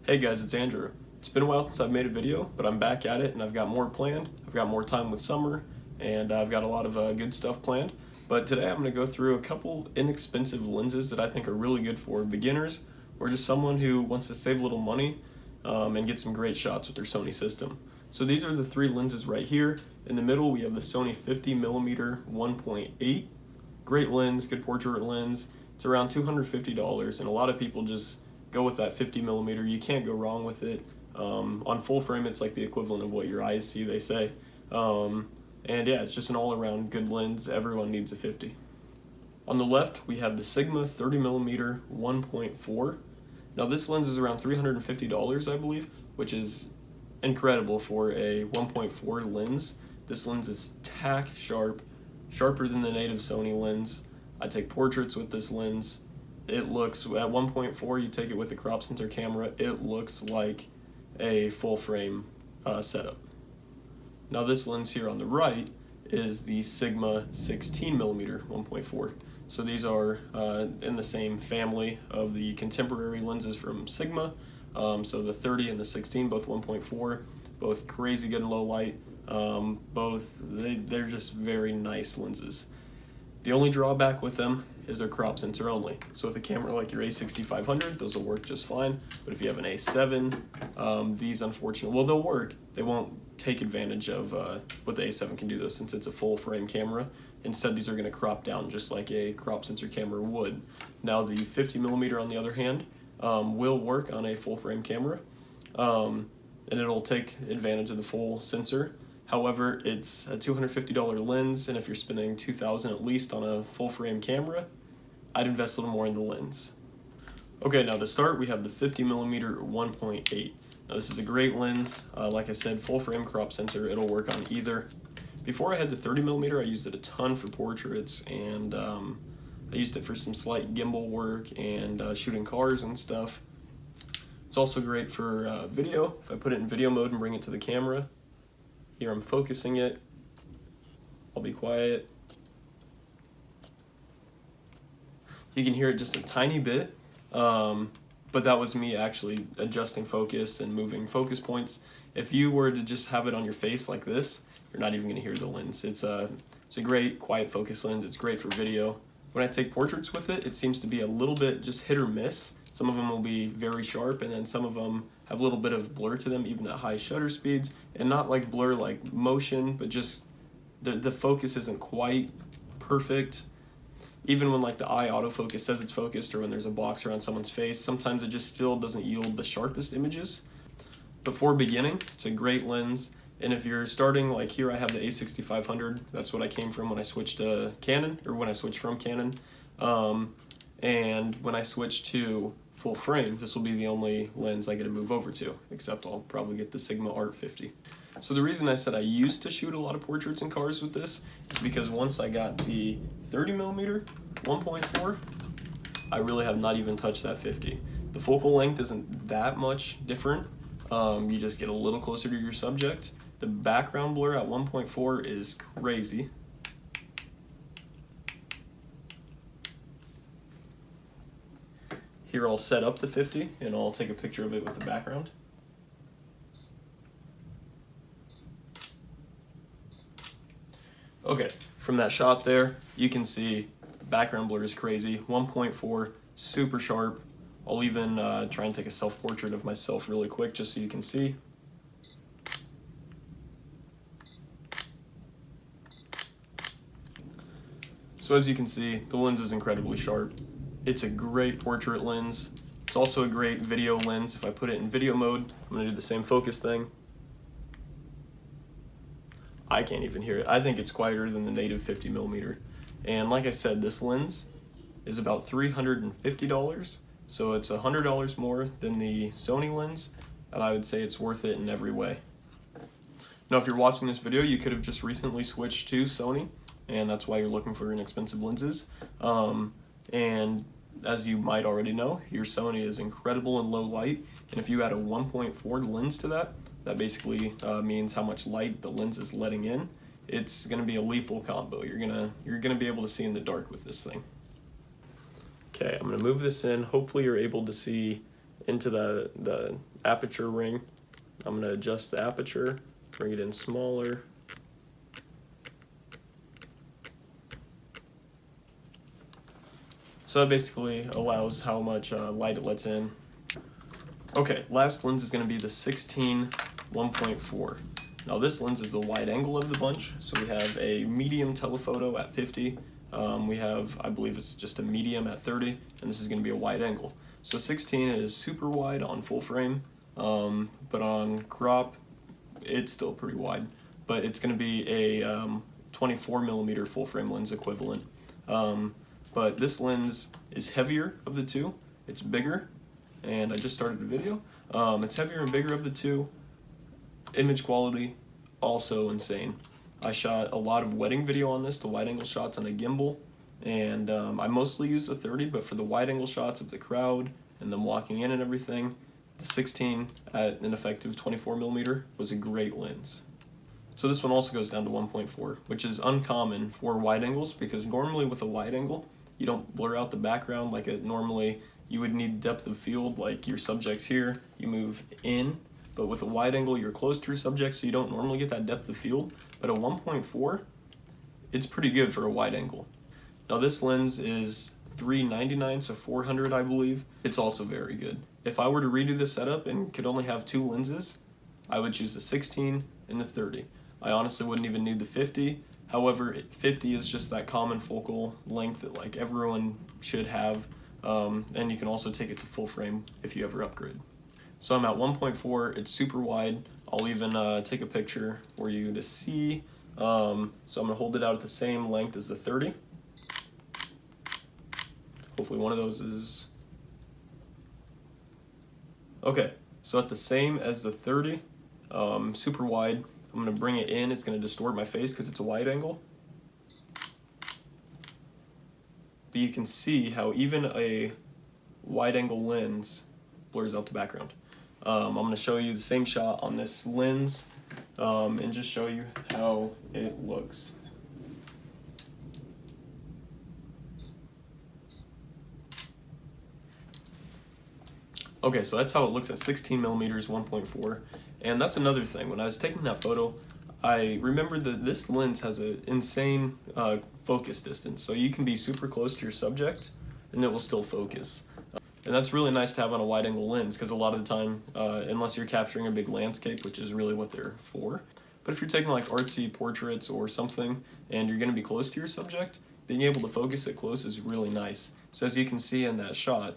Hey guys, it's Andrew. It's been a while since I've made a video, but I'm back at it and I've got more planned. I've got more time with summer and I've got a lot of good stuff planned. But today I'm going to go through a couple inexpensive lenses that I think are really good for beginners or just someone who wants to save a little money and get some great shots with their Sony system. So these are the three lenses right here. In the middle we have the Sony 50mm 1.8. Great lens, good portrait lens. It's around $250 and a lot of people just go with that 50mm. You can't go wrong with it. On full frame, it's like the equivalent of what your eyes see, they say. And yeah, it's just an all-around good lens. Everyone needs a 50. On the left, we have the Sigma 30mm 1.4. Now this lens is around $350, I believe, which is incredible for a 1.4 lens. This lens is tack sharp, sharper than the native Sony lens. I take portraits with this lens. It looks, at 1.4, you take it with a crop sensor camera, it looks like a full frame setup. Now this lens here on the right is the Sigma 16mm 1.4. So these are in the same family of the contemporary lenses from Sigma. So the 30 and the 16, both 1.4, both crazy good low light. They're just very nice lenses. The only drawback with them is they're crop sensor only. So with a camera like your A6500, those will work just fine. But if you have an A7, these unfortunately, well, they'll work. They won't take advantage of what the A7 can do though, since it's a full frame camera. Instead, these are gonna crop down just like a crop sensor camera would. Now the 50mm on the other hand, will work on a full frame camera. And it'll take advantage of the full sensor. However, it's a $250 lens, and if you're spending $2,000 at least on a full frame camera, I'd invest a little more in the lens. Okay, now to start, we have the 50mm 1.8. Now this is a great lens. Like I said, full frame crop sensor, it'll work on either. Before I had the 30mm, I used it a ton for portraits, and I used it for some slight gimbal work and shooting cars and stuff. It's also great for video. If I put it in video mode and bring it to the camera, here I'm focusing it. I'll be quiet. You can hear it just a tiny bit, but that was me actually adjusting focus and moving focus points. If you were to just have it on your face like this, you're not even going to hear the lens. It's a great quiet focus lens. It's great for video. When I take portraits with it, it seems to be a little bit just hit or miss. Some of them will be very sharp, and then some of them have a little bit of blur to them, even at high shutter speeds, and not like blur like motion, but just the focus isn't quite perfect. Even when like the eye autofocus says it's focused, or when there's a box around someone's face, sometimes it just still doesn't yield the sharpest images. But for beginning, it's a great lens. And if you're starting, like here I have the A6500, that's what I came from when I switched to Canon, or when I switched from Canon. And when I switch to full frame, this will be the only lens I get to move over to, except I'll probably get the Sigma Art 50. So the reason I said I used to shoot a lot of portraits and cars with this is because once I got the 30mm 1.4, I really have not even touched that 50. The focal length isn't that much different. You just get a little closer to your subject. The background blur at 1.4 is crazy. Here I'll set up the 50 and I'll take a picture of it with the background. Okay, from that shot there, you can see background blur is crazy. 1.4, super sharp. I'll even try and take a self-portrait of myself really quick just so you can see. So as you can see, the lens is incredibly sharp. It's a great portrait lens. It's also a great video lens. If I put it in video mode, I'm gonna do the same focus thing. I can't even hear it. I think it's quieter than the native 50mm. And like I said, this lens is about $350. So it's $100 more than the Sony lens, and I would say it's worth it in every way. Now if you're watching this video, you could have just recently switched to Sony, and that's why you're looking for inexpensive lenses. And as you might already know, your Sony is incredible in low light, and if you add a 1.4 lens to that, that basically means how much light the lens is letting in. It's gonna be a lethal combo. You're gonna be able to see in the dark with this thing. Okay, I'm gonna move this in. Hopefully you're able to see into the aperture ring. I'm going to adjust the aperture, bring it in smaller. So that basically allows how much light it lets in. Okay, last lens is going to be the 16 1.4. Now this lens is the wide angle of the bunch. So we have a medium telephoto at 50. We have, I believe it's just a medium at 30, and this is going to be a wide angle. So 16 is super wide on full frame, but on crop, it's still pretty wide. But it's going to be a 24 millimeter full frame lens equivalent. But this lens is heavier of the two. It's bigger, and I just started a video. It's heavier and bigger of the two. Image quality, also insane. I shot a lot of wedding video on this, the wide angle shots on a gimbal, and I mostly used the 30, but for the wide angle shots of the crowd and them walking in and everything, the 16 at an effective 24 millimeter was a great lens. So this one also goes down to 1.4, which is uncommon for wide angles, because normally with a wide angle, you don't blur out the background like it normally. You would need depth of field, like your subject's here, you move in, but with a wide angle, you're close to your subject, so you don't normally get that depth of field. But at 1.4, it's pretty good for a wide angle. Now this lens is $399, so 400, I believe. It's also very good. If I were to redo this setup and could only have two lenses, I would choose the 16 and the 30. I honestly wouldn't even need the 50. However, 50 is just that common focal length that like everyone should have, and you can also take it to full frame if you ever upgrade. So I'm at 1.4, it's super wide. I'll even take a picture for you to see. So I'm gonna hold it out at the same length as the 30. Hopefully one of those is... Okay, so at the same as the 30, super wide. I'm gonna bring it in, it's gonna distort my face because it's a wide angle. But you can see how even a wide angle lens blurs out the background. I'm gonna show you the same shot on this lens and just show you how it looks. Okay, so that's how it looks at 16 millimeters, 1.4. And that's another thing. When I was taking that photo, I remembered that this lens has an insane focus distance. So you can be super close to your subject and it will still focus. And that's really nice to have on a wide angle lens, because a lot of the time, unless you're capturing a big landscape, which is really what they're for, but if you're taking like artsy portraits or something and you're gonna be close to your subject, being able to focus it close is really nice. So as you can see in that shot,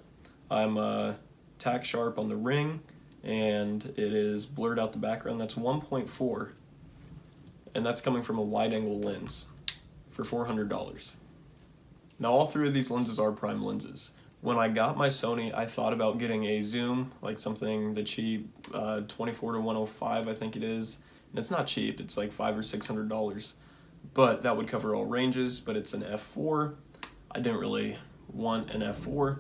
I'm tack sharp on the ring and it is blurred out the background. That's 1.4, and that's coming from a wide angle lens for $400. Now all three of these lenses are prime lenses. When I got my Sony, I thought about getting a zoom, like something the cheap 24 to 105, I think it is. And it's not cheap, it's like $500 or $600. But that would cover all ranges, but it's an f4. I didn't really want an f4.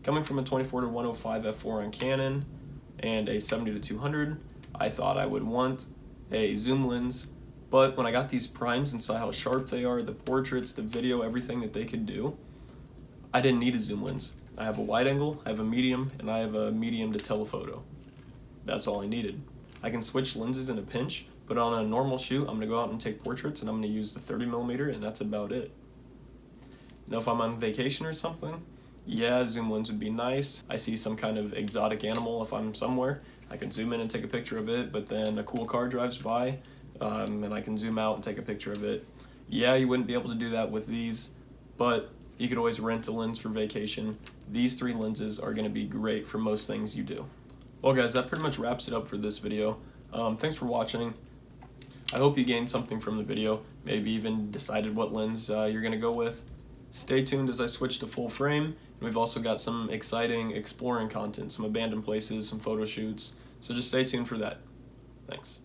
Coming from a 24 to 105 f4 on Canon and a 70 to 200, I thought I would want a zoom lens. But when I got these primes and saw how sharp they are, the portraits, the video, everything that they could do, I didn't need a zoom lens. I have a wide angle, I have a medium, and I have a medium to telephoto. That's all I needed. I can switch lenses in a pinch, but on a normal shoot, I'm gonna go out and take portraits and I'm gonna use the 30 millimeter, and that's about it. Now if I'm on vacation or something, yeah, zoom lens would be nice. I see some kind of exotic animal if I'm somewhere, I can zoom in and take a picture of it, but then a cool car drives by, and I can zoom out and take a picture of it. Yeah, you wouldn't be able to do that with these, but you could always rent a lens for vacation. These three lenses are gonna be great for most things you do. Well guys, that pretty much wraps it up for this video. Thanks for watching. I hope you gained something from the video, maybe even decided what lens you're gonna go with. Stay tuned as I switch to full frame, and we've also got some exciting exploring content, some abandoned places, some photo shoots, so just stay tuned for that. Thanks.